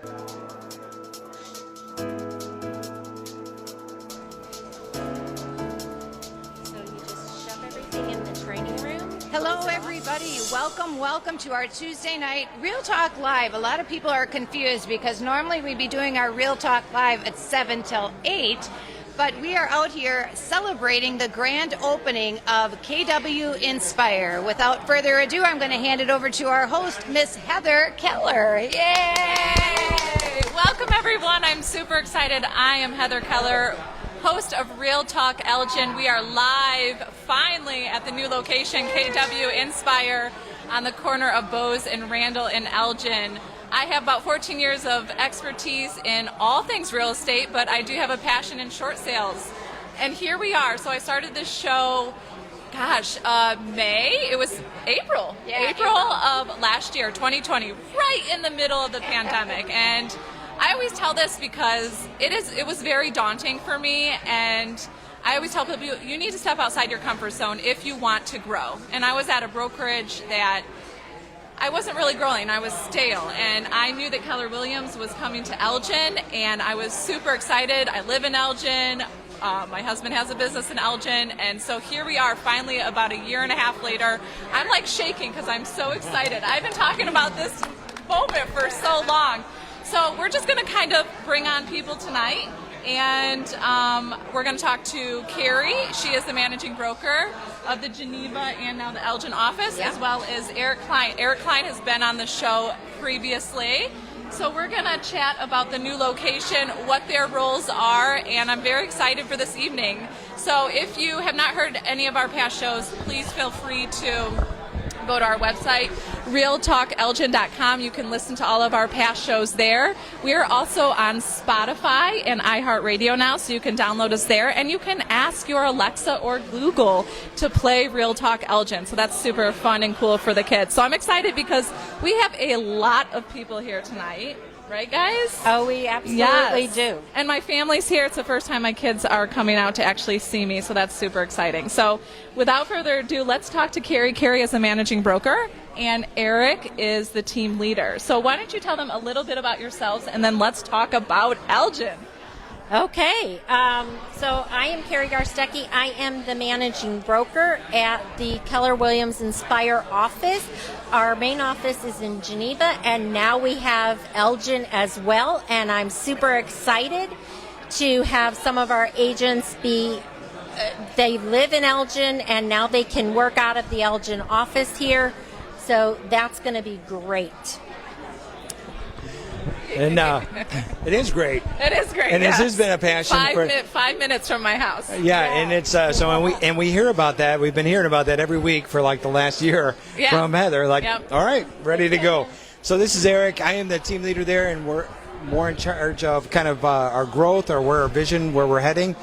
Hello, everybody. Welcome to our Tuesday night Real Talk Live. A lot of people are confused because normally we'd be doing our Real Talk Live at 7 till 8, but we are out here celebrating the grand opening of KWInspire. Without further ado, I'm going to hand it over to our host, Miss Heather Keller. Yay! Welcome, everyone. I'm super excited. I am Heather Keller, host of Real Talk Elgin. We are live finally at the new location, KWInspire, on the corner of Bose and Randall in Elgin. I have about 14 years of expertise in all things real estate, but I do have a passion in short sales. And here we are. So I started this show, May? It was April. Yeah, April of last year, 2020, right in the middle of the pandemic. And I always tell this because it was very daunting for me, and I always tell people you need to step outside your comfort zone if you want to grow. And I was at a brokerage that I wasn't really growing. I was stale, and I knew that Keller Williams was coming to Elgin, and I was super excited. I live in Elgin. My husband has a business in Elgin, and so here we are finally about a year and a half later. I'm like shaking because I'm so excited. I've been talking about this moment for so long. So we're just going to kind of bring on people tonight, and we're going to talk to Carrie. She is the managing broker of the Geneva and now the Elgin office, as well as Eric Klein. Eric Klein has been on the show previously. So we're going to chat about the new location, what their roles are, and I'm very excited for this evening. So if you have not heard any of our past shows, please feel free to go to our website, realtalkelgin.com. You can listen to all of our past shows there. We are also on Spotify and iHeartRadio now, so you can download us there, and you can ask your Alexa or Google to play Real Talk Elgin. So that's super fun and cool for the kids. So I'm excited because we have a lot of people here tonight. Right, guys? Oh, we absolutely do. And my family's here. It's the first time my kids are coming out to actually see me, so that's super exciting. So without further ado, let's talk to Carrie. Carrie is the managing broker, and Eric is the team leader. So why don't you tell them a little bit about yourselves, and then let's talk about Elgin. Okay, so I am Carrie Garstecki. I am the managing broker at the Keller Williams Inspire office. Our main office is in Geneva, and now we have Elgin as well, and I'm super excited to have some of our agents they live in Elgin, and now they can work out of the Elgin office here, so that's going to be great. And it is great. It is great. And yes. this has been a passion. 5 minutes from my house. Yeah, and it's so we hear about that. We've been hearing about that every week for like the last year from Heather. Like, all right, ready to go. So this is Eric. I am the team leader there, and we're more in charge of kind of our growth, or where our vision, where we're heading.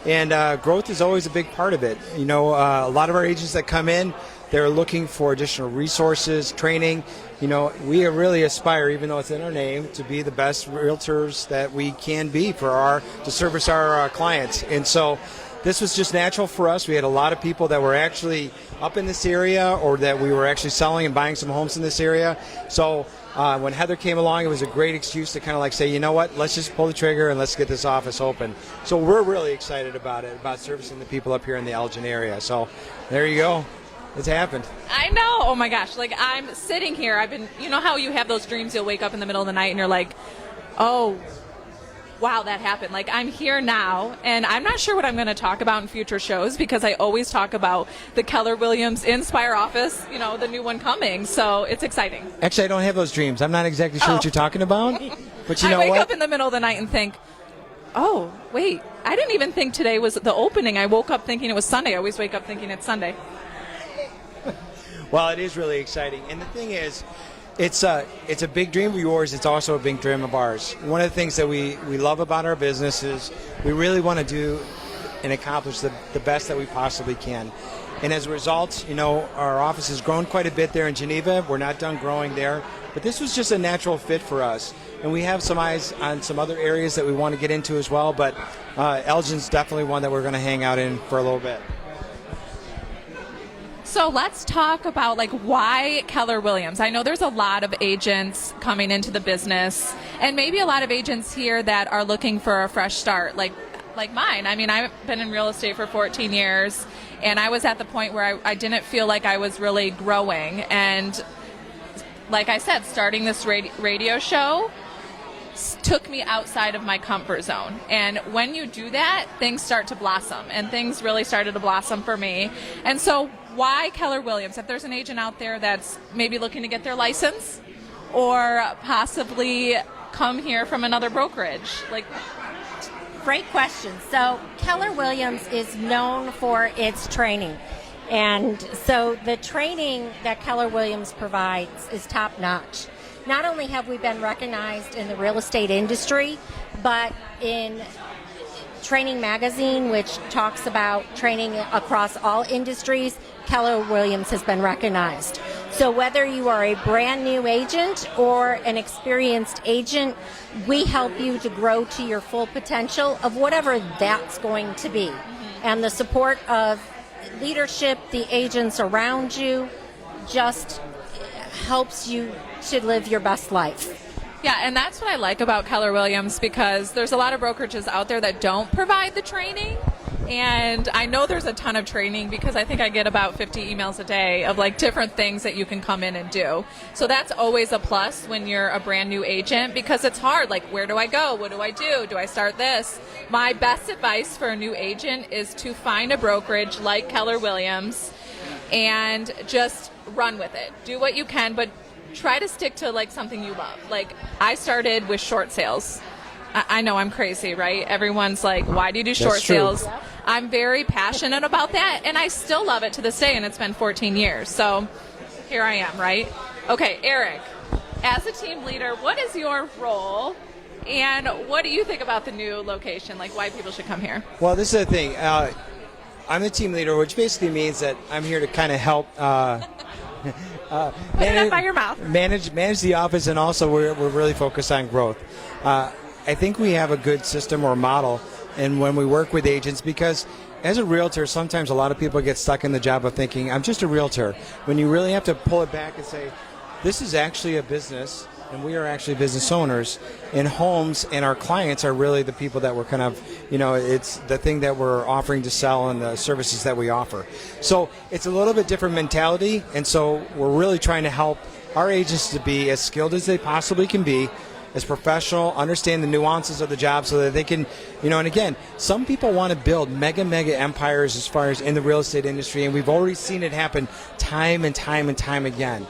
And growth is always a big part of it. You know, a lot of our agents that come in, they're looking for additional resources, training. You know, we really aspire, even though it's in our name, to be the best realtors that we can be to service our clients. And so this was just natural for us. We had a lot of people that were actually up in this area, or that we were actually selling and buying some homes in this area. So when Heather came along, it was a great excuse to kind of like say, you know what, let's just pull the trigger and let's get this office open. So we're really excited about it, about servicing the people up here in the Elgin area. So there you go. It's happened. I know. Oh my gosh. Like, I'm sitting here. You know how you have those dreams, you'll wake up in the middle of the night and you're like, oh, wow, that happened. Like, I'm here now, and I'm not sure what I'm going to talk about in future shows, because I always talk about the Keller Williams Inspire office, you know, the new one coming. So it's exciting. Actually, I don't have those dreams. I'm not exactly sure what you're talking about. But you know what? I wake what? up in the middle of the night and think, oh, wait, I didn't even think today was the opening. I woke up thinking it was Sunday. I always wake up thinking it's Sunday. Well, it is really exciting. And the thing is, it's a big dream of yours. It's also a big dream of ours. One of the things that we love about our business is we really want to do and accomplish the best that we possibly can. And as a result, you know, our office has grown quite a bit there in Geneva. We're not done growing there. But this was just a natural fit for us. And we have some eyes on some other areas that we want to get into as well. But Elgin's definitely one that we're going to hang out in for a little bit. So let's talk about like why Keller Williams. I know there's a lot of agents coming into the business, and maybe a lot of agents here that are looking for a fresh start, like mine. I mean, I've been in real estate for 14 years, and I was at the point where I didn't feel like I was really growing. And like I said, starting this radio show took me outside of my comfort zone. And when you do that, things start to blossom, and things really started to blossom for me. And so why Keller Williams? If there's an agent out there that's maybe looking to get their license or possibly come here from another brokerage, like... Great question. So Keller Williams is known for its training. And so the training that Keller Williams provides is top notch. Not only have we been recognized in the real estate industry, but in Training Magazine, which talks about training across all industries, Keller Williams has been recognized. So whether you are a brand new agent or an experienced agent, we help you to grow to your full potential of whatever that's going to be. And the support of leadership, the agents around you, just helps you to live your best life. Yeah, and that's what I like about Keller Williams, because there's a lot of brokerages out there that don't provide the training. And I know there's a ton of training, because I think I get about 50 emails a day of like different things that you can come in and do. So that's always a plus when you're a brand new agent, because it's hard. Like, where do I go? What do I do? Do I start this? My best advice for a new agent is to find a brokerage like Keller Williams and just run with it. Do what you can, but try to stick to like something you love. Like, I started with short sales. I know I'm crazy, right? Everyone's like, why do you do short sales? Yep. I'm very passionate about that, and I still love it to this day, and it's been 14 years. So here I am, right? Okay, Eric, as a team leader, what is your role, and what do you think about the new location, like why people should come here? Well, this is the thing. I'm the team leader, which basically means that I'm here to kind of help Put it up by your mouth. manage the office, and also we're really focused on growth. I think we have a good system or model, and when we work with agents, because as a realtor, sometimes a lot of people get stuck in the job of thinking, I'm just a realtor, when you really have to pull it back and say, this is actually a business, and we are actually business owners, and homes and our clients are really the people that we're kind of, it's the thing that we're offering to sell and the services that we offer. So it's a little bit different mentality, and so we're really trying to help our agents to be as skilled as they possibly can be, as professional, understand the nuances of the job so that they can, and again, some people want to build mega empires as far as in the real estate industry, and we've already seen it happen time and time again.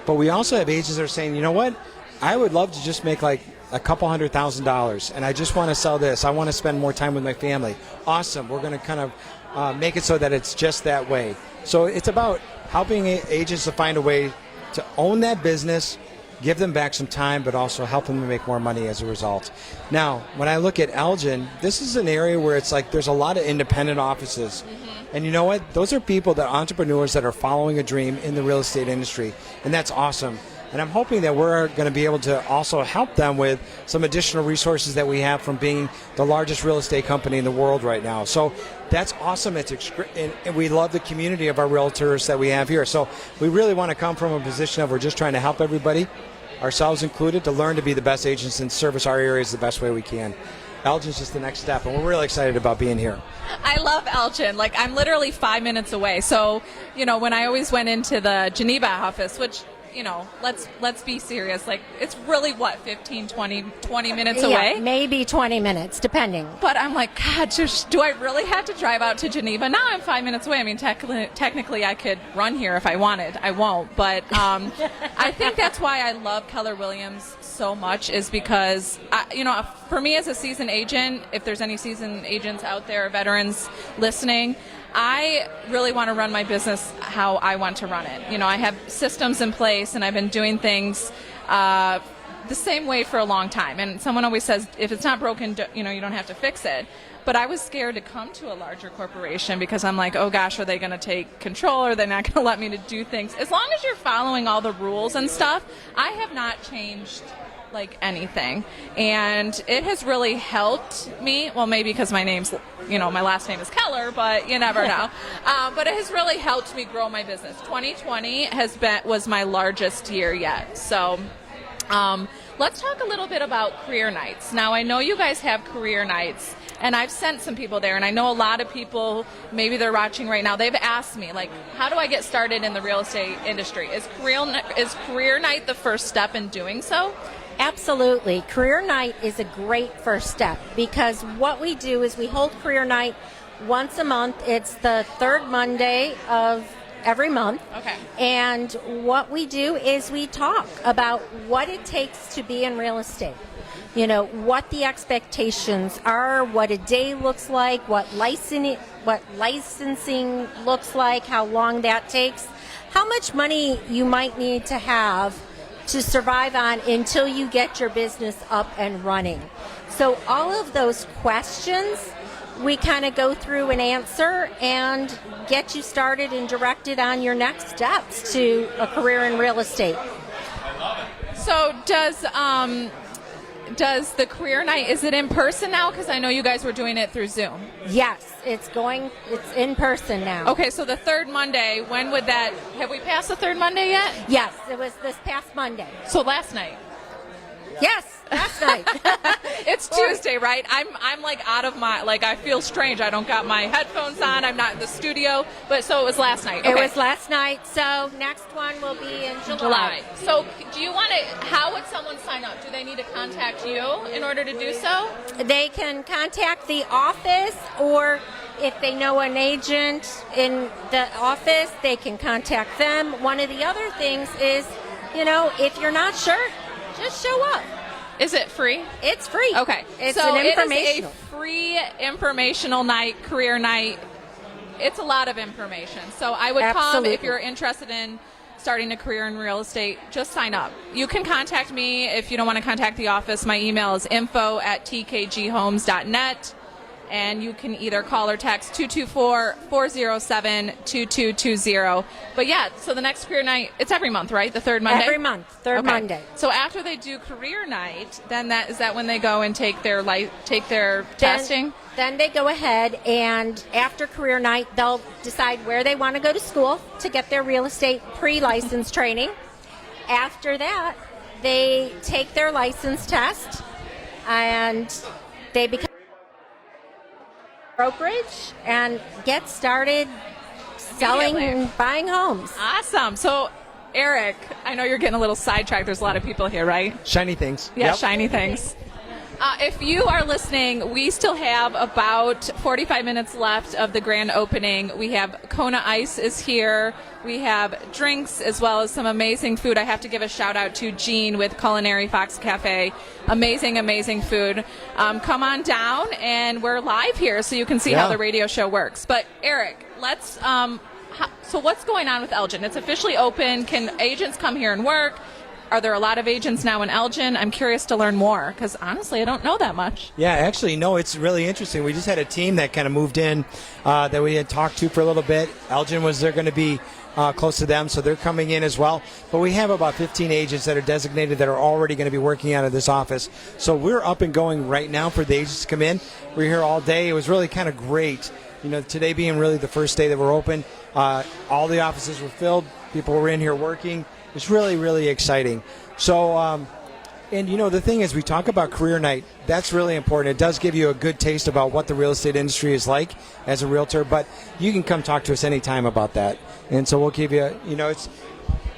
But we also have agents that are saying, you know what, I would love to just make like a couple $100,000, and I just want to sell this. I want to spend more time with my family. Awesome. We're going to kind of make it so that it's just that way. So it's about helping agents to find a way to own that business, give them back some time, but also help them to make more money as a result. Now, when I look at Elgin, this is an area where it's like there's a lot of independent offices. And you know what? Those are people, that entrepreneurs that are following a dream in the real estate industry, and that's awesome. And I'm hoping that we're going to be able to also help them with some additional resources that we have from being the largest real estate company in the world right now. So that's awesome. And we love the community of our realtors that we have here. So we really want to come from a position of we're just trying to help everybody, ourselves included, to learn to be the best agents and service our areas the best way we can. Elgin's just the next step, and we're really excited about being here. I love Elgin. Like, I'm literally 5 minutes away. So, when I always went into the Geneva office, which, let's be serious. Like, it's really, 15, 20 minutes away? Yeah, maybe 20 minutes, depending. But I'm like, God, do I really have to drive out to Geneva? Now I'm 5 minutes away. I mean, technically I could run here if I wanted. I won't. But I think that's why I love Keller Williams so much, is because, for me as a seasoned agent, if there's any seasoned agents out there, veterans listening, I really want to run my business how I want to run it. I have systems in place, and I've been doing things the same way for a long time. And someone always says, if it's not broken, you don't have to fix it. But I was scared to come to a larger corporation because I'm like, oh gosh, are they going to take control? Are they not going to let me to do things? As long as you're following all the rules and stuff, I have not changed like anything. And it has really helped me. Well, maybe because my name's, my last name is Keller, but you never know. But it has really helped me grow my business. 2020 was my largest year yet. So let's talk a little bit about career nights. Now, I know you guys have career nights, and I've sent some people there, and I know a lot of people, maybe they're watching right now, they've asked me, like, how do I get started in the real estate industry? Is career night the first step in doing so? Absolutely. Career night is a great first step, because what we do is we hold career night once a month. It's the third Monday of every month. Okay. And what we do is we talk about what it takes to be in real estate. What the expectations are, what a day looks like, what licensing looks like, how long that takes, how much money you might need to have to survive on until you get your business up and running. So all of those questions we kind of go through and answer and get you started and directed on your next steps to a career in real estate. So does the career night, is it in person now? Because I know you guys were doing it through Zoom. Yes, it's in person now. Okay, so the third Monday, when would that, have we passed the third Monday yet? Yes, it was this past Monday. So last night? Yes, last night. It's Tuesday, right? I'm like out of my, like, I feel strange. I don't got my headphones on. I'm not in the studio. But so it was last night. Okay. It was last night. So next one will be in July. So do you want to, how would someone sign up? Do they need to contact you in order to do so? They can contact the office, or if they know an agent in the office, they can contact them. One of the other things is, if you're not sure, just show up. Is it free? It's free. Okay. It's so an informational. It is a free informational night, career night. It's a lot of information. So I would come if you're interested in starting a career in real estate. Just sign up. You can contact me if you don't want to contact the office. My email is info@tkghomes.net. And you can either call or text 224-407-2220. But yeah, so the next career night, it's every month, right? The third Monday? Every month, third Monday. So after they do career night, then is that when they go and take their testing? Then they go ahead, and after career night, they'll decide where they want to go to school to get their real estate pre-license training. After that, they take their license test, and they become brokerage and get started selling and buying homes. Awesome. So, Eric, I know you're getting a little sidetracked. There's a lot of people here, right? Shiny things. Yeah, yep. Shiny things. If you are listening, we still have about 45 minutes left of the grand opening. We have Kona Ice is here. We have drinks as well as some amazing food. I have to give a shout out to Jean with Culinary Fox Cafe. Amazing, amazing food. Come on down, and we're live here so you can see how the radio show works. But Eric, let's. So what's going on with Elgin? It's officially open. Can agents come here and work? Are there a lot of agents now in Elgin? I'm curious to learn more because, honestly, I don't know that much. Yeah, actually, no, it's really interesting. We just had a team that kind of moved in that we had talked to for a little bit. Elgin they're going to be close to them, so they're coming in as well. But we have about 15 agents that are designated that are already going to be working out of this office. So we're up and going right now for the agents to come in. We're here all day. It was really kind of great. Today being really the first day that we're open, all the offices were filled. People were in here working. It's really, really exciting. So, and the thing is, we talk about career night. That's really important. It does give you a good taste about what the real estate industry is like as a realtor, but you can come talk to us anytime about that. And so we'll give you,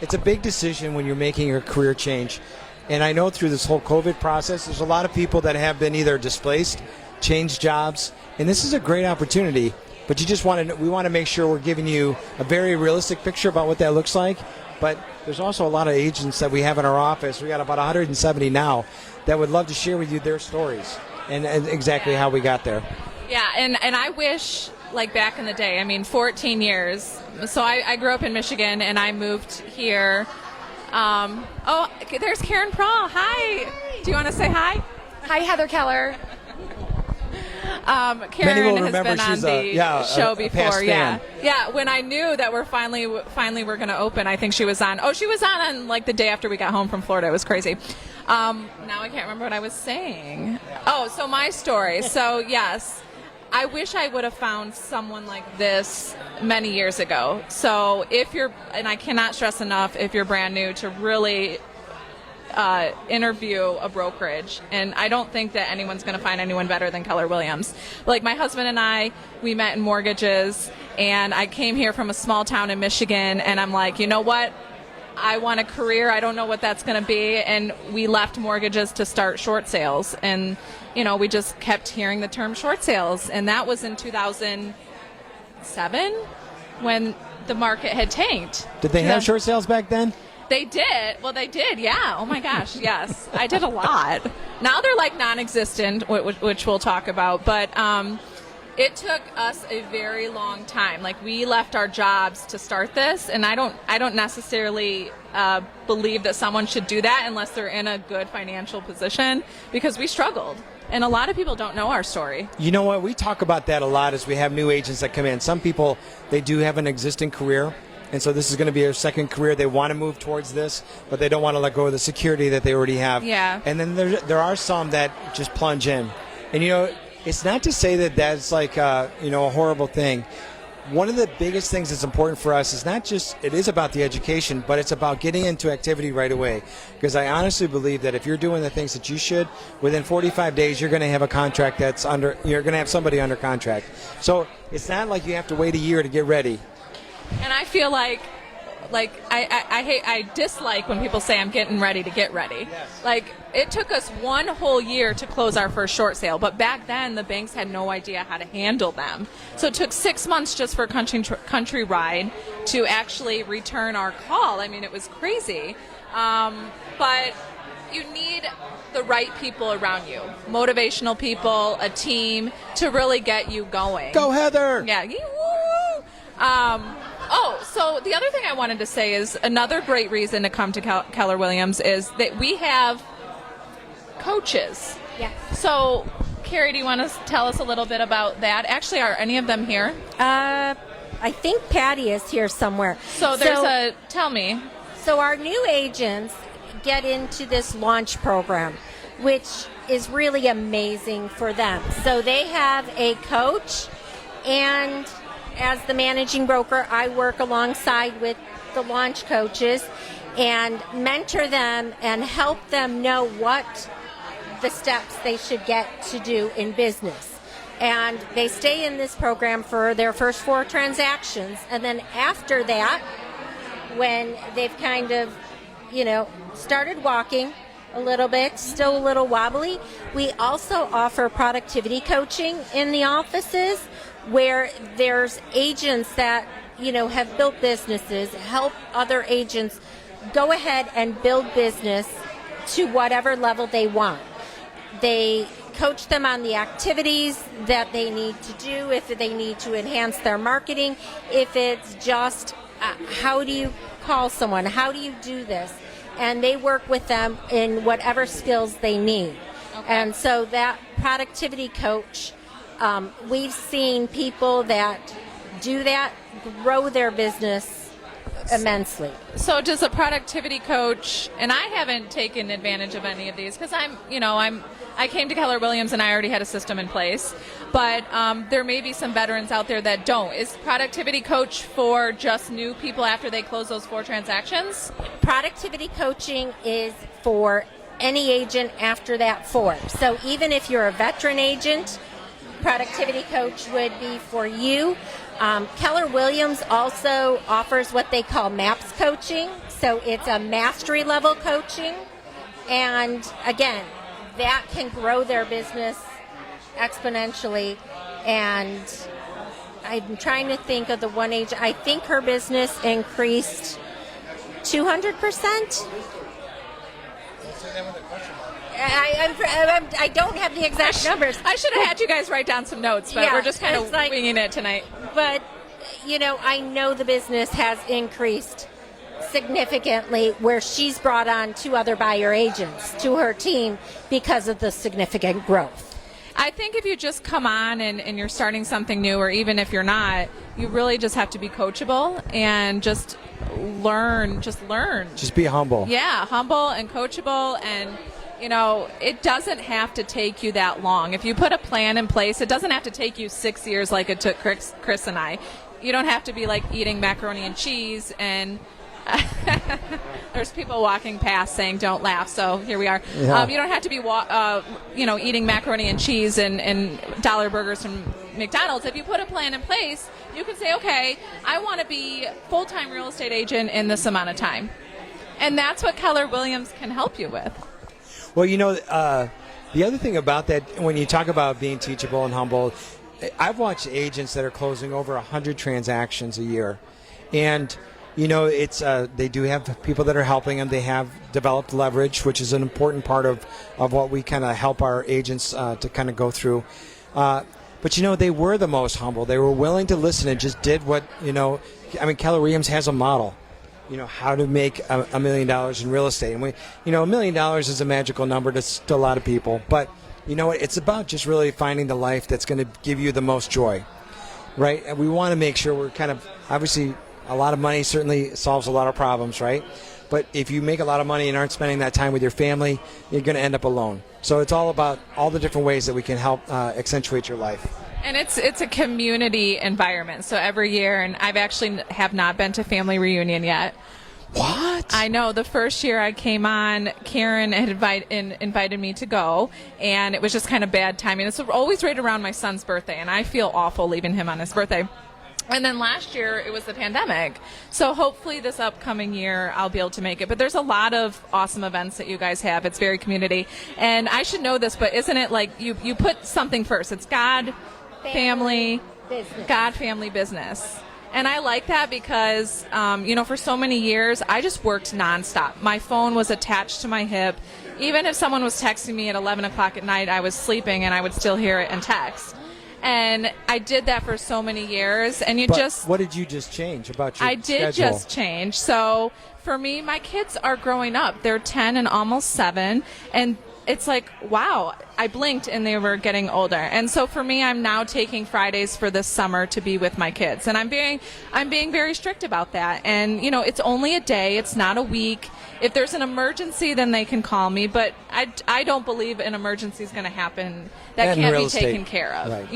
it's a big decision when you're making a career change. And I know through this whole COVID process, there's a lot of people that have been either displaced, changed jobs, and this is a great opportunity. But we want to make sure we're giving you a very realistic picture about what that looks like. But there's also a lot of agents that we have in our office. We got about 170 now that would love to share with you their stories and exactly how we got there. Yeah, and I wish, like back in the day, 14 years. So I grew up in Michigan, and I moved here. There's Karen Prahl. Hi. Do you want to say hi? Hi, Heather Keller. Karen has been on the show before. Yeah, when I knew that we're finally we're going to open, I think she was on. Oh, she was on like the day after we got home from Florida. It was crazy. Now I can't remember what I was saying. Oh, so my story. So yes, I wish I would have found someone like this many years ago. So if you're, and I cannot stress enough, if you're brand new, to really interview a brokerage. And I don't think that anyone's going to find anyone better than Keller Williams. Like my husband and I, we met in mortgages, and I came here from a small town in Michigan, and I'm like, you know what? I want a career. I don't know what that's going to be. And we left mortgages to start short sales. And, you know, we just kept hearing the term short sales. And that was in 2007 when the market had tanked. Did they have short sales back then? They did. Well, they did, yeah. Oh, my gosh, yes. I did a lot. Now they're like non-existent, which we'll talk about. But it took us a very long time. Like, we left our jobs to start this, and I don't necessarily believe that someone should do that unless they're in a good financial position, because we struggled. And a lot of people don't know our story. You know what? We talk about that a lot as we have new agents that come in. Some people, they do have an existing career, and so this is going to be their second career. They want to move towards this, but they don't want to let go of the security that they already have. Yeah. And then there are some that just plunge in. And, you know, it's not to say that that's like, a horrible thing. One of the biggest things that's important for us is not just, it is about the education, but it's about getting into activity right away. Because I honestly believe that if you're doing the things that you should, within 45 days, you're going to have a contract you're going to have somebody under contract. So it's not like you have to wait a year to get ready. And I feel like I dislike when people say I'm getting ready to get ready. Yes. Like, it took us one whole year to close our first short sale, but back then the banks had no idea how to handle them. So it took 6 months just for Country Ride to actually return our call. I mean, it was crazy. But you need the right people around you, motivational people, a team to really get you going. Go Heather! Yeah. So the other thing I wanted to say is another great reason to come to Keller Williams is that we have coaches. Yeah. So, Carrie, do you want to tell us a little bit about that? Actually, are any of them here? I think Patty is here somewhere. So tell me. So our new agents get into this launch program, which is really amazing for them. So they have a coach, and as the managing broker, I work alongside with the launch coaches and mentor them and help them know what the steps they should get to do in business. And they stay in this program for their first 4 transactions. And then after that, when they've kind of, started walking a little bit, still a little wobbly, we also offer productivity coaching in the offices, where there's agents that, have built businesses, help other agents go ahead and build business to whatever level they want. They coach them on the activities that they need to do, if they need to enhance their marketing, if it's just how do you call someone, how do you do this? And they work with them in whatever skills they need. Okay. And so that productivity coach, we've seen people that do that grow their business immensely. So does a productivity coach, and I haven't taken advantage of any of these because I came to Keller Williams and I already had a system in place, but there may be some veterans out there that don't. Is productivity coach for just new people after they close those 4 transactions? Productivity coaching is for any agent after that 4. So even if you're a veteran agent, productivity coach would be for you. Keller Williams also offers what they call MAPS coaching. So it's a mastery level coaching. And again, that can grow their business exponentially. And I'm trying to think of the one agent. I think her business increased 200%. I don't have the exact numbers. I should have had you guys write down some notes, but we're just kind of winging it tonight. But, I know the business has increased significantly, where she's brought on 2 other buyer agents to her team because of the significant growth. I think if you just come on and you're starting something new, or even if you're not, you really just have to be coachable and just learn. Just be humble. Yeah, humble and coachable, and it doesn't have to take you that long. If you put a plan in place, it doesn't have to take you 6 years like it took Chris and I. You don't have to be like eating macaroni and cheese and there's people walking past saying don't laugh, so here we are. Yeah. You don't have to be eating macaroni and cheese and dollar burgers from McDonald's. If you put a plan in place, you can say, okay, I want to be full-time real estate agent in this amount of time, and that's what Keller Williams can help you with. Well, the other thing about that, when you talk about being teachable and humble, I've watched agents that are closing over 100 transactions a year, and it's they do have people that are helping them. They have developed leverage, which is an important part of what we kind of help our agents to kind of go through. But they were the most humble. They were willing to listen and just did what Keller Williams has a model. How to make $1 million in real estate, and $1 million is a magical number to a lot of people. But it's about just really finding the life that's going to give you the most joy, right? And we want to make sure we're kind of obviously. A lot of money certainly solves a lot of problems, right? But if you make a lot of money and aren't spending that time with your family, you're going to end up alone. So it's all about all the different ways that we can help accentuate your life. And it's a community environment. So every year, and I've actually have not been to family reunion yet. What? I know. The first year I came on, Karen had invited me to go, and it was just kind of bad timing. It's always right around my son's birthday, and I feel awful leaving him on his birthday. And then last year, it was the pandemic. So hopefully this upcoming year, I'll be able to make it. But there's a lot of awesome events that you guys have. It's very community. And I should know this, but isn't it like you put something first? It's God, family, business. God, family, business. And I like that because, for so many years, I just worked nonstop. My phone was attached to my hip. Even if someone was texting me at 11 o'clock at night, I was sleeping and I would still hear it and text. And I did that for so many years. And what did you just change about your schedule? I did just change. So for me, my kids are growing up. They're 10 and almost 7. And it's like, wow, I blinked and they were getting older. And so for me, I'm now taking Fridays for this summer to be with my kids. And I'm being very strict about that. And, it's only a day. It's not a week. If there's an emergency, then they can call me. But I don't believe an emergency is going to happen that can't be taken care of, right.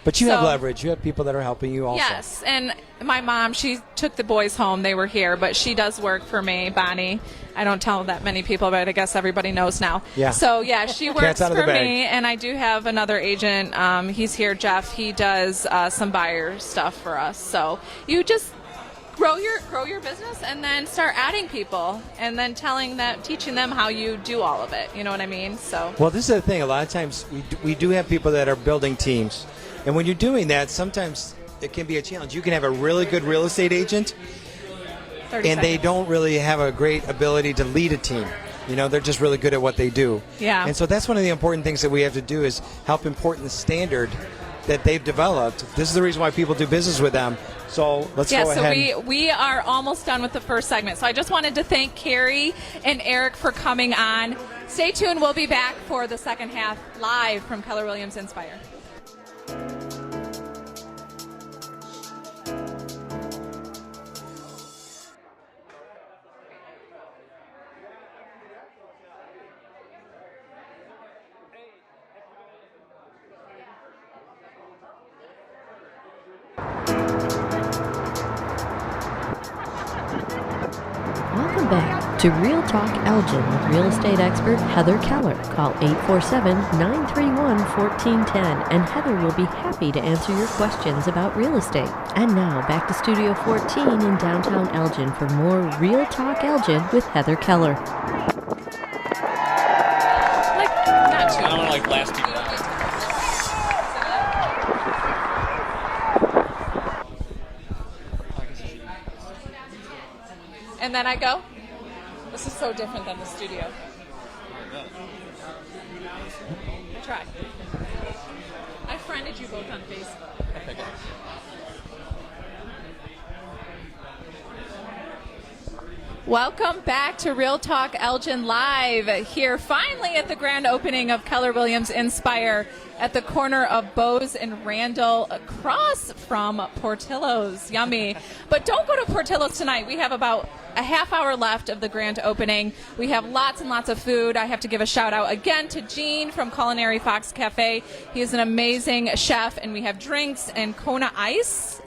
But you have leverage. You have people that are helping you also. Yes, and my mom, she took the boys home. They were here, but she does work for me, Bonnie. I don't tell that many people, but I guess everybody knows now. Yeah. So, yeah, she works for me, and I do have another agent. He's here, Jeff. He does some buyer stuff for us. So you just grow your business and then start adding people and then teaching them how you do all of it. You know what I mean? So. Well, this is the thing. A lot of times we do have people that are building teams. And when you're doing that, sometimes it can be a challenge. You can have a really good real estate agent, and they don't really have a great ability to lead a team. They're just really good at what they do. Yeah. And so that's one of the important things that we have to do is help import the standard that they've developed. This is the reason why people do business with them. So let's go ahead. Yeah, so we are almost done with the first segment. So I just wanted to thank Carrie and Eric for coming on. Stay tuned. We'll be back for the second half live from Keller Williams Inspire. Welcome back to Real Talk Elgin with real estate expert Heather Keller. Call 847-931-1410 and Heather will be happy to answer your questions about real estate. And now back to Studio 14 in downtown Elgin for more Real Talk Elgin with Heather Keller. I don't want to blast people. And then I go. This is so different than the studio. I tried. I friended you both on Facebook. Okay. Welcome back to Real Talk Elgin Live, here finally at the grand opening of Keller Williams Inspire at the corner of Bose and Randall, across from Portillo's. Yummy. But don't go to Portillo's tonight. We have about a half hour left of the grand opening. We have lots and lots of food. I have to give a shout out again to Gene from Culinary Fox Cafe. He is an amazing chef, and we have drinks and Kona Ice.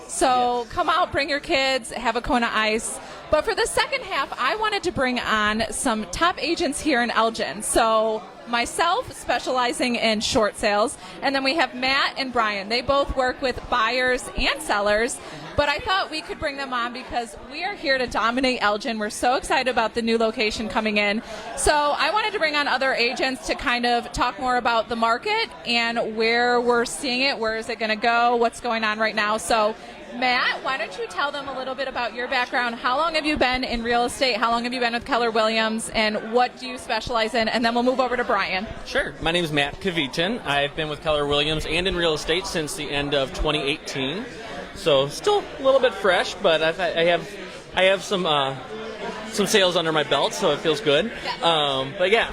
So come out, bring your kids, have a Kona Ice. But for the second half, I wanted to bring on some top agents here in Elgin. So myself, specializing in short sales, and then we have Matt and Brian. They both work with buyers and sellers, but I thought we could bring them on because we are here to dominate Elgin. We're so excited about the new location coming in. So I wanted to bring on other agents to kind of talk more about the market and where we're seeing it, where is it going to go, what's going on right now. So Matt, why don't you tell them a little bit about your background? How long have you been in real estate? How long have you been with Keller Williams? And what do you specialize in? And then we'll move over to Brian. Sure. My name is Matt KWInspire. I've been with Keller Williams and in real estate since the end of 2018. So still a little bit fresh, but I have some sales under my belt, so it feels good. But yeah,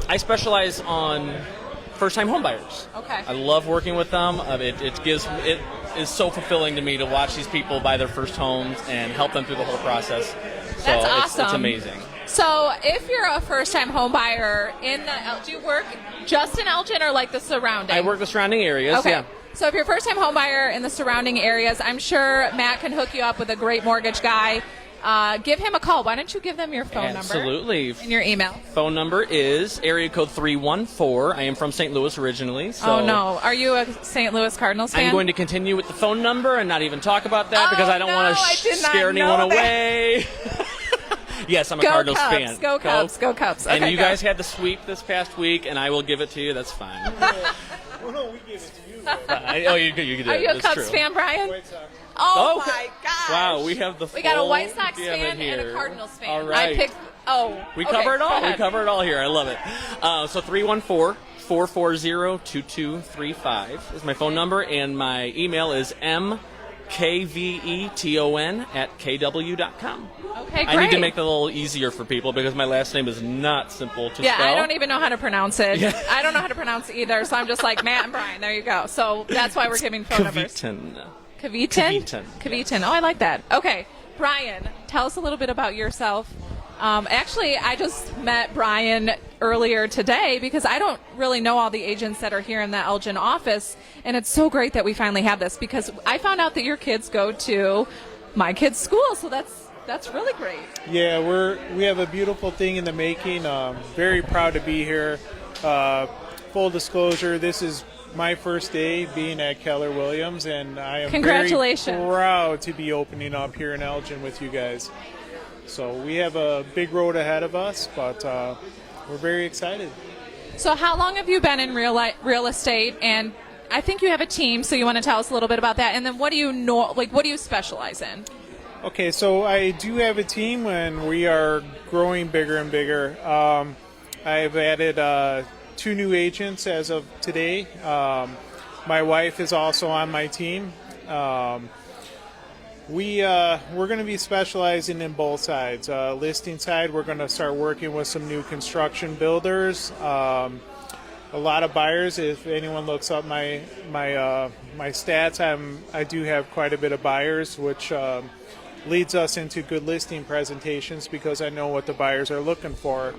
I specialize on first-time home buyers. Okay. I love working with them. It is so fulfilling to me to watch these people buy their first homes and help them through the whole process. So That's awesome. It's amazing. So if you're a first-time home buyer do you work just in Elgin or like the surrounding? I work the surrounding areas, okay. yeah. So if you're a first-time home buyer in the surrounding areas, I'm sure Matt can hook you up with a great mortgage guy. Give him a call. Why don't you give them your phone number? Absolutely. And your email. Phone number is area code 314. I am from St. Louis originally. So oh, no. Are you a St. Louis Cardinals fan? I'm going to continue with the phone number and not even talk about that because I don't want to scare anyone away. Yes, I'm a Cardinals fan. Go Cubs. Go Cubs. Okay, and you guys had the sweep this past week, and I will give it to you. That's fine. Well, no, we gave it to you. You did. Are you a Cubs fan, Brian? Oh, my gosh. Wow, we have the We got a full White Sox fan here. and a Cardinals fan. All right. We cover it all. We cover it all here. I love it. So 314-440-2235 is my phone number, and my email is mkveton@kw.com. Okay, great. I need to make that a little easier for people because my last name is not simple to spell. Yeah, I don't even know how to pronounce it. Yeah. I don't know how to pronounce it either, so I'm just like Matt and Brian. There you go. So that's why we're giving phone numbers. KWInspire. Oh, I like that. Okay, Brian, tell us a little bit about yourself. Actually, I just met Brian earlier today because I don't really know all the agents that are here in the Elgin office, and it's so great that we finally have this because I found out that your kids go to my kids' school, so that's really great. Yeah, we have a beautiful thing in the making. Very proud to be here. Full disclosure, this is my first day being at Keller Williams, and I am very proud to be opening up here in Elgin with you guys. So we have a big road ahead of us, but we're very excited. So how long have you been in real estate? And I think you have a team, so you want to tell us a little bit about that. And then what do you what do you specialize in? Okay, so I do have a team, and we are growing bigger and bigger. I've added 2 new agents as of today. My wife is also on my team. We're going to be specializing in both sides. Listing side, we're going to start working with some new construction builders. A lot of buyers. If anyone looks up my stats, I do have quite a bit of buyers, which leads us into good listing presentations because I know what the buyers are looking for.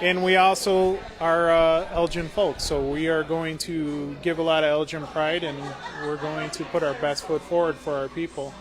And we also are Elgin folks, so we are going to give a lot of Elgin pride, and we're going to put our best foot forward for our people.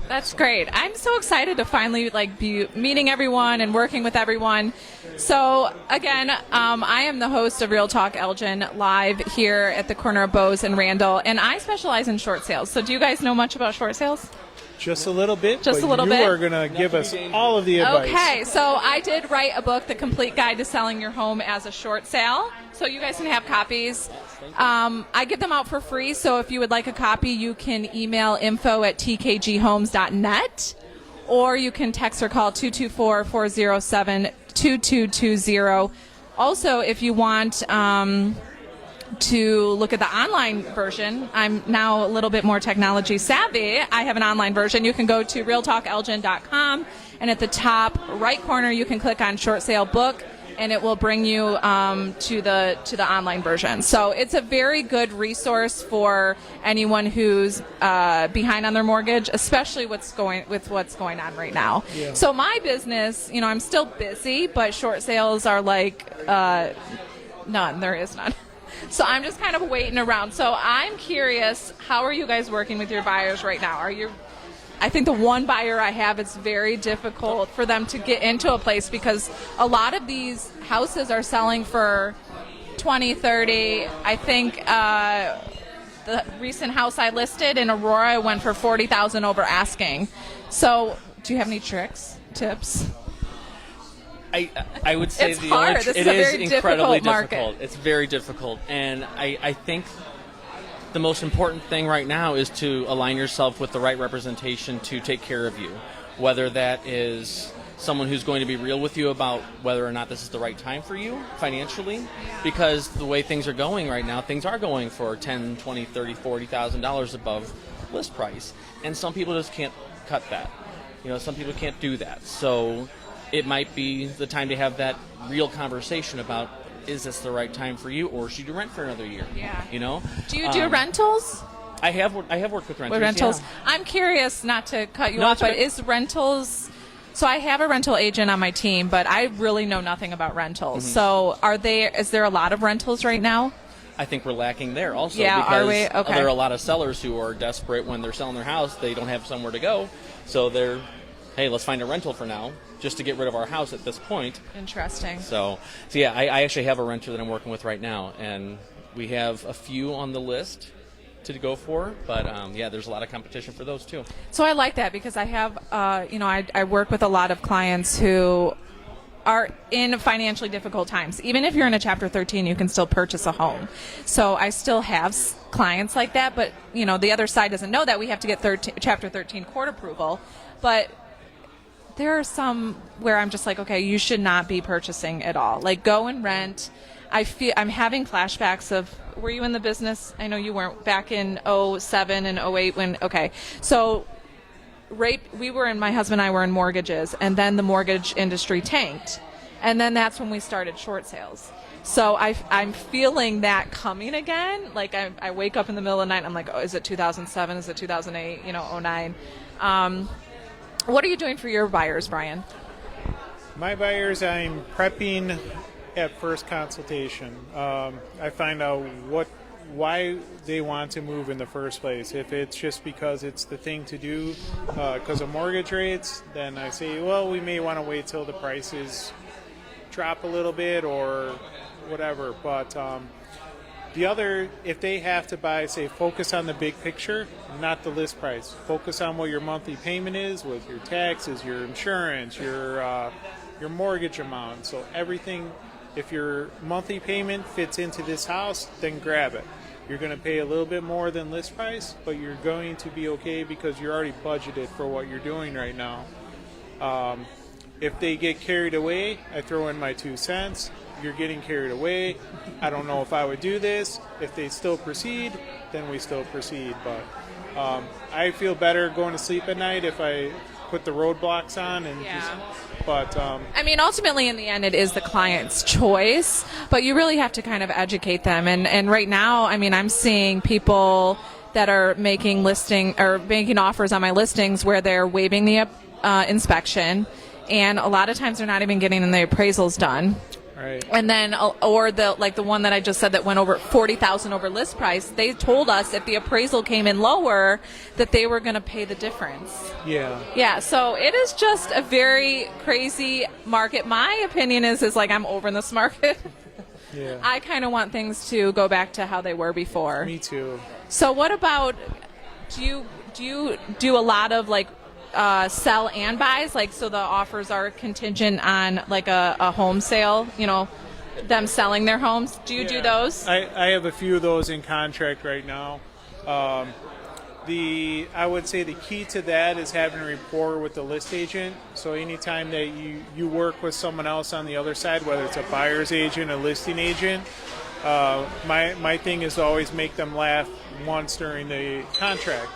That's great. I'm so excited to finally be meeting everyone and working with everyone. So again, I am the host of Real Talk Elgin live here at the corner of Bose and Randall, and I specialize in short sales. So do you guys know much about short sales? Just a little bit. Just a little bit. You are going to give us all of the advice. Okay, so I did write a book, The Complete Guide to Selling Your Home as a Short Sale. So you guys can have copies. I give them out for free, so if you would like a copy, you can email info@tkghomes.net, or you can text or call 224-407-2220. Also, if you want to look at the online version, I'm now a little bit more technology savvy. I have an online version. You can go to realtalkelgin.com, and at the top right corner you can click on short sale book, and it will bring you to the online version. So it's a very good resource for anyone who's behind on their mortgage, especially what's going on right now. Yeah. So my business, I'm still busy, but short sales are like none. There is none. So I'm just kind of waiting around. So I'm curious, how are you guys working with your buyers right now? I think the one buyer I have, it's very difficult for them to get into a place because a lot of these houses are selling for 20, 30. I think the recent house I listed in Aurora went for $40,000 over asking. So do you have any tips? I would say it's hard. This is a very incredibly difficult difficult. It's very difficult, and I think the most important thing right now is to align yourself with the right representation to take care of you, whether that is someone who's going to be real with you about whether or not this is the right time for you financially, because the way things are going right now, things are going for $10,000, $20,000, $30,000, $40,000 above list price, and some people just can't cut that. Some people can't do that. So it might be the time to have that real conversation about, is this the right time for you, or should you rent for another year? Yeah. Do you do rentals? I have worked with rentals. Yeah. I'm curious, not to cut you off, but is rentals... So I have a rental agent on my team, but I really know nothing about rentals. Mm-hmm. So is there a lot of rentals right now? I think we're lacking there also. Yeah, because are we? Okay. There are a lot of sellers who are desperate when they're selling their house. They don't have somewhere to go. So hey, let's find a rental for now, just to get rid of our house at this point. Interesting. So yeah, I actually have a renter that I'm working with right now, and we have a few on the list to go for, but there's a lot of competition for those too. So I like that because I have, I work with a lot of clients who are in financially difficult times. Even if you're in a Chapter 13, you can still purchase a home. So I still have clients like that, but the other side doesn't know that. We have to get Chapter 13 court approval, but there are some where I'm just like, okay, you should not be purchasing at all. Like, go and rent. I'm having flashbacks of, were you in the business? I know you weren't, back in 07 and 08 when, okay. So my husband and I were in mortgages, and then the mortgage industry tanked. And then that's when we started short sales. So I'm feeling that coming again. Like, I wake up in the middle of the night and I'm like, oh, is it 2007? Is it 2008? 09? What are you doing for your buyers, Brian? My buyers, I'm prepping at first consultation. I find out why they want to move in the first place. If it's just because it's the thing to do because of mortgage rates, then I say, well, we may want to wait till the prices drop a little bit or whatever. But if they have to buy, say, focus on the big picture, not the list price. Focus on what your monthly payment is, with your taxes, your insurance, your mortgage amount. So everything, if your monthly payment fits into this house, then grab it. You're going to pay a little bit more than list price, but you're going to be okay because you're already budgeted for what you're doing right now. If they get carried away, I throw in my 2 cents. You're getting carried away. I don't know if I would do this. If they still proceed, then we still proceed. But I feel better going to sleep at night if I put the roadblocks on and ultimately in the end it is the client's choice, but you really have to kind of educate them. And right now, I'm seeing people that are making offers on my listings where they're waiving the inspection, and a lot of times they're not even getting the appraisals done. Right. And then, or the one that I just said that went over $40,000 over list price, they told us if the appraisal came in lower, that they were going to pay the difference. Yeah. Yeah. So it is just a very crazy market. My opinion is like, I'm over in this market. Yeah. I kind of want things to go back to how they were before. Me too. So what about, do you do a lot of sell and buys, so the offers are contingent on a home sale, them selling their homes? Do you do those? I have a few of those in contract right now. I would say the key to that is having a rapport with the list agent. So anytime that you work with someone else on the other side, whether it's a buyer's agent, a listing agent, my thing is to always make them laugh once during the contract.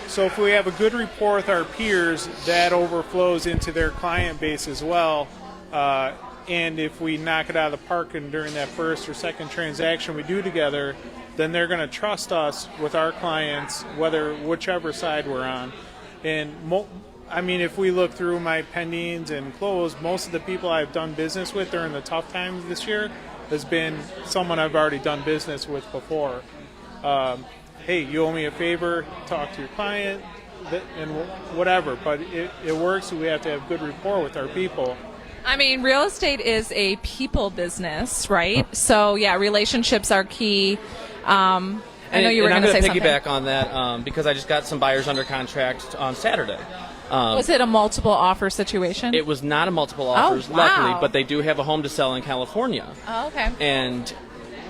So if we have a good rapport with our peers, that overflows into their client base as well. And if we knock it out of the park and during that first or second transaction we do together, then they're going to trust us with our clients, whichever side we're on. And if we look through my pendings and close, most of the people I've done business with during the tough times this year has been someone I've already done business with before. Hey, you owe me a favor, talk to your client, and whatever. But it works. We have to have good rapport with our people. I mean, real estate is a people business, right? So, yeah, relationships are key. I know you were going to say something. I'm going to piggyback on that because I just got some buyers under contract on Saturday. Was it a multiple offer situation? It was not a multiple offers, luckily, but they do have a home to sell in California. Oh, okay. And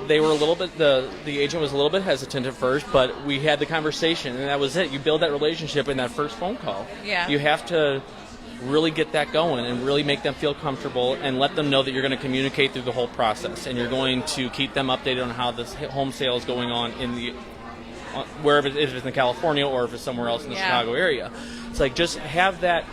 they were a little bit, the agent was a little bit hesitant at first, but we had the conversation, and that was it. You build that relationship in that first phone call. Yeah. You have to really get that going and really make them feel comfortable and let them know that you're going to communicate through the whole process and you're going to keep them updated on how this home sale is going on in the wherever it is, if it's in California or if it's somewhere else in the Chicago area. It's like just have that,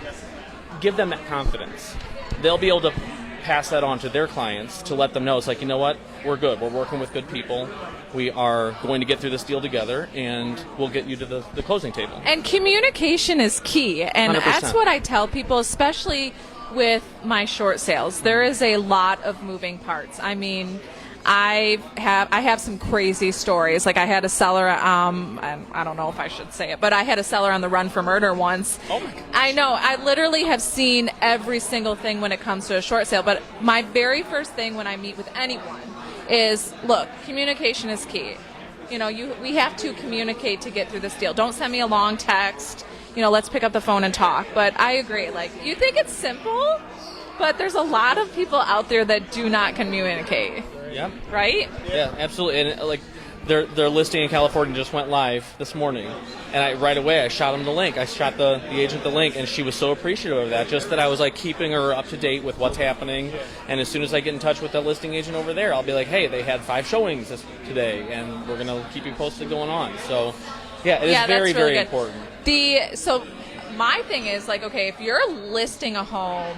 give them that confidence. They'll be able to pass that on to their clients to let them know it's like, you know what, we're good. We're working with good people. We are going to get through this deal together, and we'll get you to the closing table. And communication is key, and 100%. That's what I tell people, especially with my short sales. There is a lot of moving parts. I mean, I have some crazy stories. Like I had a seller, I don't know if I should say it, but I had a seller on the run for murder once. Oh my gosh. I know. I literally have seen every single thing when it comes to a short sale. But my very first thing when I meet with anyone is, look, communication is key. You know, we have to communicate to get through this deal. Don't send me a long text. You know, let's pick up the phone and talk. But I agree. Like, you think it's simple, but there's a lot of people out there that do not communicate. Yeah. Right? Yeah, absolutely. And like their listing in California just went live this morning, and right away I shot them the link. I shot the agent the link, and she was so appreciative of that. Just that I was like keeping her up to date with what's happening. And as soon as I get in touch with the listing agent over there, I'll be like, hey, they had 5 showings today, and we're gonna keep you posted going on. So yeah, it is very, that's really very good. important. So my thing is like, okay, if you're listing a home,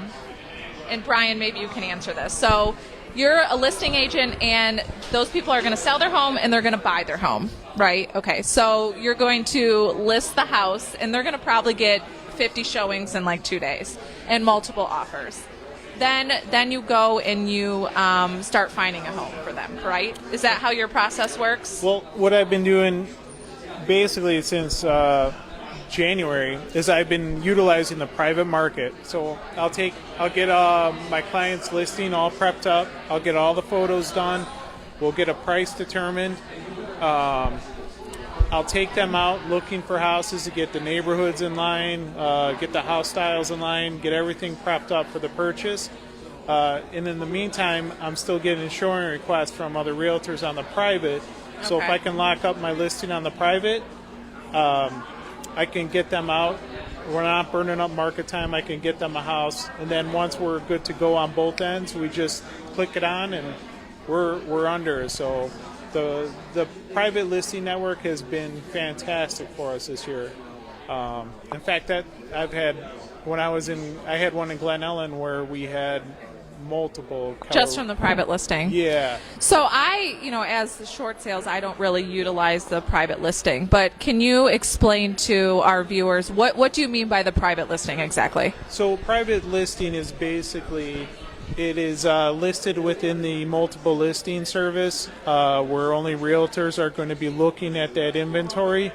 and Brian, maybe you can answer this. So you're a listing agent, and those people are going to sell their home, and they're going to buy their home, right? Okay, so you're going to list the house, and they're going to probably get 50 showings in like 2 days and multiple offers. Then you go and you start finding a home for them, right? Is that how your process works? Well, what I've been doing basically since January is I've been utilizing the private market. So I'll get my client's listing all prepped up. I'll get all the photos done. We'll get a price determined. I'll take them out looking for houses to get the neighborhoods in line, get the house styles in line, get everything prepped up for the purchase. And in the meantime, I'm still getting showing requests from other realtors on the private. So Okay. if I can lock up my listing on the private, I can get them out. We're not burning up market time. I can get them a house, and then once we're good to go on both ends, we just click it on, and we're under. So the private listing network has been fantastic for us this year. In fact, that I had one in Glen Ellen where we had multiple Just from the private listing. Yeah. So as the short sales, I don't really utilize the private listing. But can you explain to our viewers what do you mean by the private listing exactly? So private listing is basically, it is listed within the multiple listing service where only realtors are going to be looking at that inventory.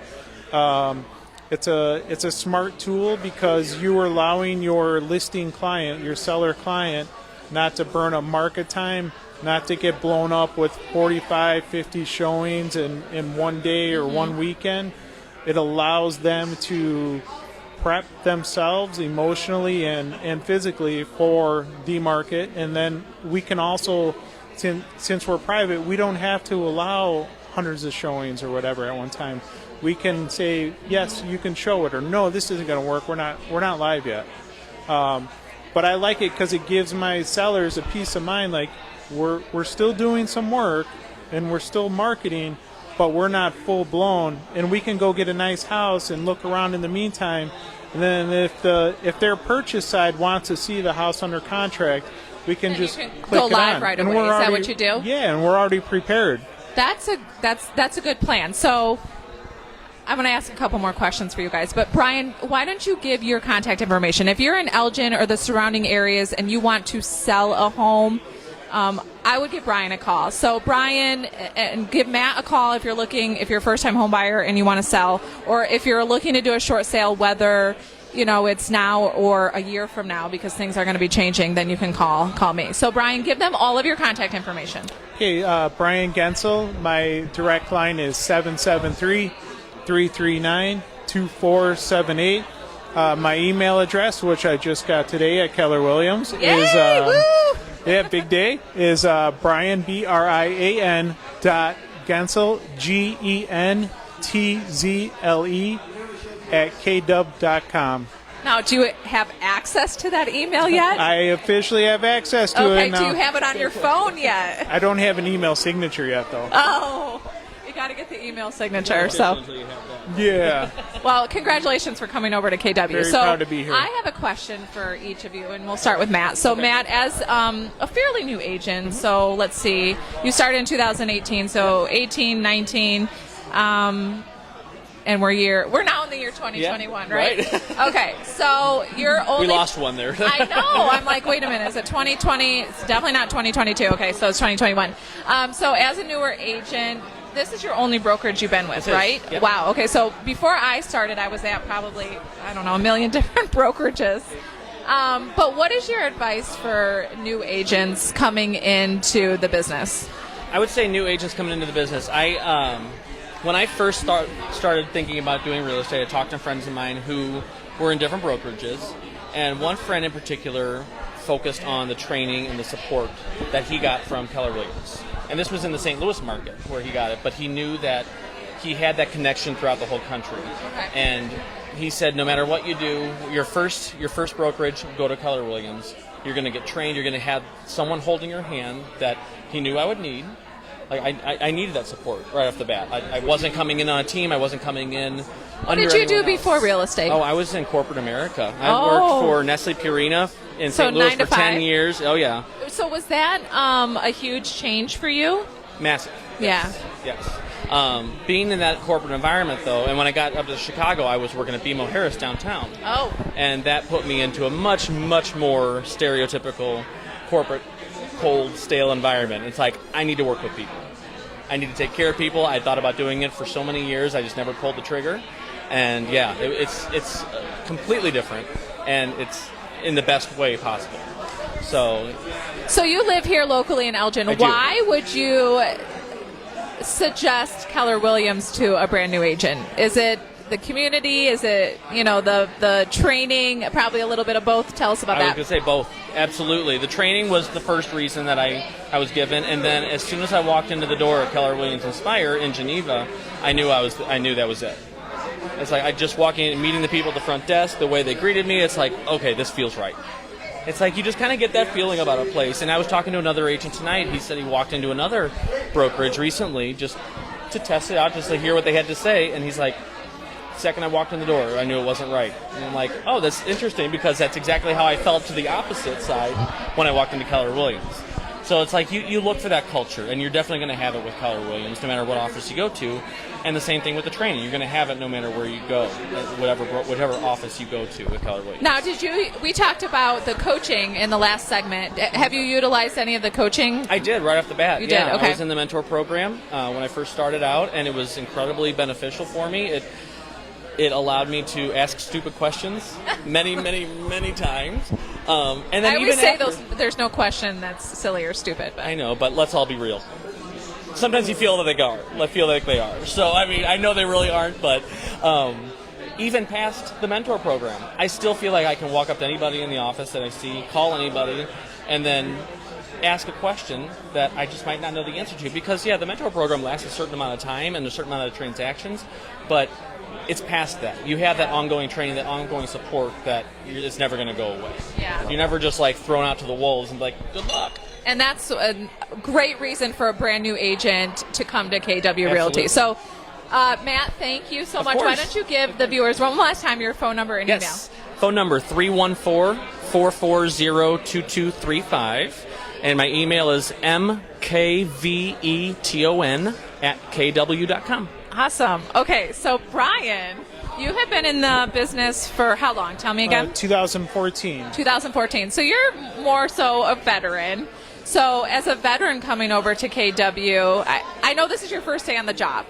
It's a smart tool because you are allowing your listing client, your seller client, not to burn up market time, not to get blown up with 45, 50 showings in one day or one weekend. It allows them to prep themselves emotionally and physically for the market. And then we can also, since we're private, we don't have to allow hundreds of showings or whatever at one time. We can say, yes, you can show it, or no, this isn't going to work. We're not live yet. But I like it because it gives my sellers a peace of mind. Like we're still doing some work and we're still marketing, but we're not full blown. And we can go get a nice house and look around in the meantime. And then if their purchase side wants to see the house under contract, we can just click go it live on. right And away. we're Is that already- what you do? Yeah, and we're already prepared. That's a good plan. So I'm going to ask a couple more questions for you guys. But Brian, why don't you give your contact information? If you're in Elgin or the surrounding areas and you want to sell a home, I would give Brian a call. So Brian, and give Matt a call if you're a first-time home buyer and you want to sell, or if you're looking to do a short sale, whether it's now or a year from now, because things are going to be changing, then you can call me. So Brian, give them all of your contact information. Okay, Brian Gensel. My direct line is 773-339-2478. My email address, which I just got today at Keller Williams, is big day, is Brian, BRIAN .Gensel, GENTZLE @KW.com. Now, do you have access to that email yet? I officially have access to it now. Do you have it on your phone yet? I don't have an email signature yet, though. Oh, you got to get the email signature. So, Yeah. well, congratulations for coming over to KW. Very proud to be here. I have a question for each of you, and we'll start with Matt. So, Matt, as a fairly new agent, so let's see, you started in 2018, so 18, 19. And we're now in the year 2021, yeah, right? Okay, so you're only... We lost one there. I know. I'm like, wait a minute. Is it 2020? It's definitely not 2022. Okay, so it's 2021. So as a newer agent, this is your only brokerage you've been with, right? Yep. Wow. Okay, so before I started, I was at probably, I don't know, a million different brokerages. But what is your advice for new agents coming into the business? I would say new agents coming into the business. When I first started thinking about doing real estate, I talked to friends of mine who were in different brokerages, and one friend in particular focused on the training and the support that he got from Keller Williams. And this was in the St. Louis market where he got it, but he knew that he had that connection throughout the whole country. Okay. And he said, no matter what you do, your first brokerage, go to Keller Williams. You're going to get trained. You're going to have someone holding your hand that he knew I would need. Like I needed that support right off the bat. I wasn't coming in on a team. I wasn't coming in. What did you do before real estate? Oh, I was in corporate America. I worked for Nestle Purina in St. Louis for 10 years. Oh, yeah. So was that a huge change for you? Massive. Yeah. Yes. Being in that corporate environment, though, and when I got up to Chicago, I was working at BMO Harris downtown. Oh. And that put me into a much, much more stereotypical corporate, cold, stale environment. It's like, I need to work with people. I need to take care of people. I thought about doing it for so many years. I just never pulled the trigger. And yeah, it's completely different, and it's in the best way possible. So you live here locally in Elgin. I do. Why would you suggest Keller Williams to a brand new agent? Is it the community? Is it, the training? Probably a little bit of both. Tell us about that. I was going to say both. Absolutely. The training was the first reason that I was given, and then as soon as I walked into the door at Keller Williams Inspire in Geneva, I knew that was it. It's like I just walk in and meeting the people at the front desk, the way they greeted me, it's like, okay, this feels right. It's like you just kind of get that feeling about a place. And I was talking to another agent tonight. He said he walked into another brokerage recently just to test it out, just to hear what they had to say, and he's like, second I walked in the door, I knew it wasn't right. And I'm like, oh, that's interesting, because that's exactly how I felt to the opposite side when I walked into Keller Williams. So it's like you look for that culture, and you're definitely going to have it with Keller Williams, no matter what office you go to. And the same thing with the training. You're going to have it no matter where you go, whatever office you go to with Keller Williams. Now, we talked about the coaching in the last segment. Have you utilized any of the coaching? I did, right off the bat. You did? Okay. I was in the mentor program when I first started out, and it was incredibly beneficial for me. It allowed me to ask stupid questions many, many, many times. And then I always say after, there's no question that's silly or stupid. But. I know, but let's all be real. Sometimes you feel that they are. I feel like they are. So, I mean, I know they really aren't, but even past the mentor program, I still feel like I can walk up to anybody in the office that I see, call anybody, and then ask a question that I just might not know the answer to. Because, yeah, the mentor program lasts a certain amount of time and a certain amount of transactions, but it's past that. You have that ongoing training, that ongoing support that it's never going to go away. Yeah. You're never just like thrown out to the wolves and be like, good luck. And that's a great reason for a brand new agent to come to KW Realty. Absolutely. So, Matt, thank you so much. course. Why don't you give the viewers one last time your phone number and Yes. Phone number 314-440-2235. And my email is mkveton@kw.com. Awesome. Okay, so Brian, you have been in the business for how long? Tell me again. 2014. 2014. So you're more so a veteran. So as a veteran coming over to KW, I know this is your first day on the job,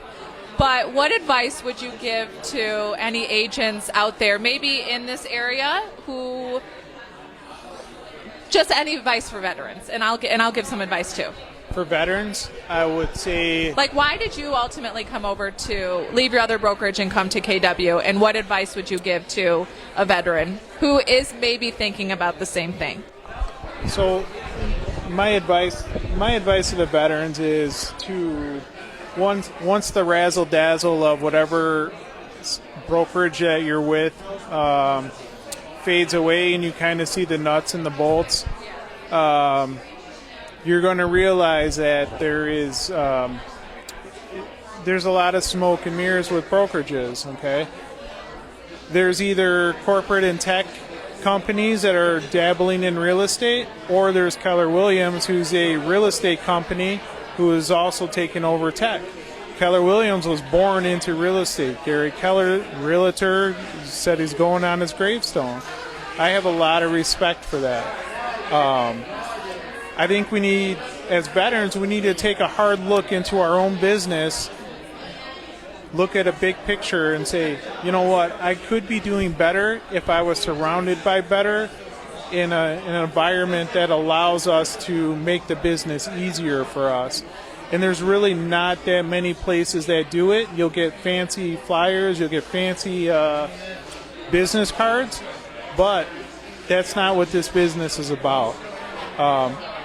but what advice would you give to any agents out there, maybe in this area, who just any advice for veterans? And I'll give some advice too. For veterans, I would say, Like, why did you ultimately come over to leave your other brokerage and come to KW? And what advice would you give to a veteran who is maybe thinking about the same thing? so my advice to the veterans is to once the razzle dazzle of whatever brokerage that you're with fades away and you kind of see the nuts and the bolts, you're going to realize that there's a lot of smoke and mirrors with brokerages, okay? There's either corporate and tech companies that are dabbling in real estate, or there's Keller Williams, who's a real estate company who is also taking over tech. Keller Williams was born into real estate. Gary Keller, realtor, said he's going on his gravestone. I have a lot of respect for that. I think we need, as veterans, we need to take a hard look into our own business, look at a big picture and say, you know what, I could be doing better if I was surrounded by better in an environment that allows us to make the business easier for us. And there's really not that many places that do it. You'll get fancy flyers, you'll get fancy business cards, but that's not what this business is about.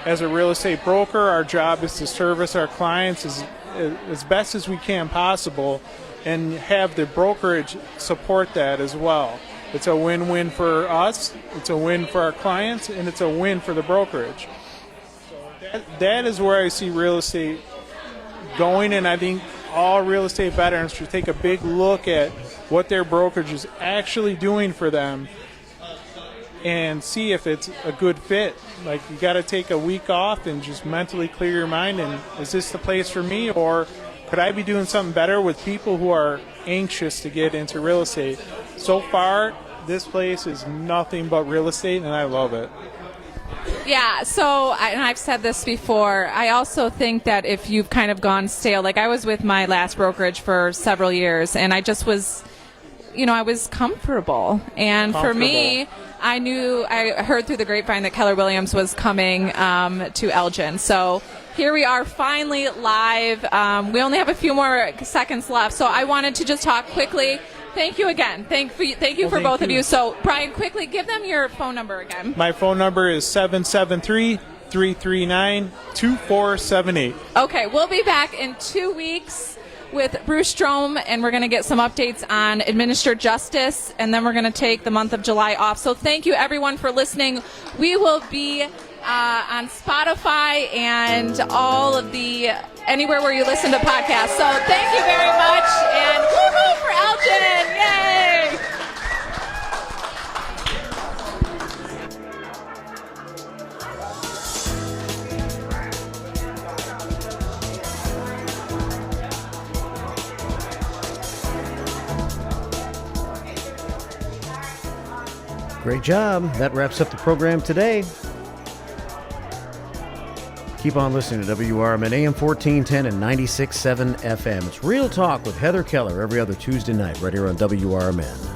As a real estate broker, our job is to service our clients as best as we can possible and have the brokerage support that as well. It's a win-win for us, it's a win for our clients, and it's a win for the brokerage. So that is where I see real estate going, and I think all real estate veterans should take a big look at what their brokerage is actually doing for them and see if it's a good fit. Like, you got to take a week off and just mentally clear your mind, and is this the place for me, or could I be doing something better with people who are anxious to get into real estate? So far, this place is nothing but real estate, and I love it. Yeah, so, and I've said this before, I also think that if you've kind of gone stale, like I was with my last brokerage for several years, and I just was, I was comfortable. And for me, I heard through the grapevine that Keller Williams was coming to Elgin. So here we are finally live. We only have a few more seconds left, so I wanted to just talk quickly. Thank you again. Thank you for both of you. So, Brian, quickly, give them your phone number again. My phone number is 773-339-2478. Okay, we'll be back in 2 weeks with Bruce Strom, and we're going to get some updates on administered justice, and then we're going to take the month of July off. So thank you, everyone, for listening. We will be on Spotify and all of anywhere where you listen to podcasts. So thank you very much, and woohoo for Elgin! Yay! Great job. That wraps up the program today. Keep on listening to WRMN AM 1410 and 96.7 FM. It's Real Talk with Heather Keller every other Tuesday night right here on WRMN.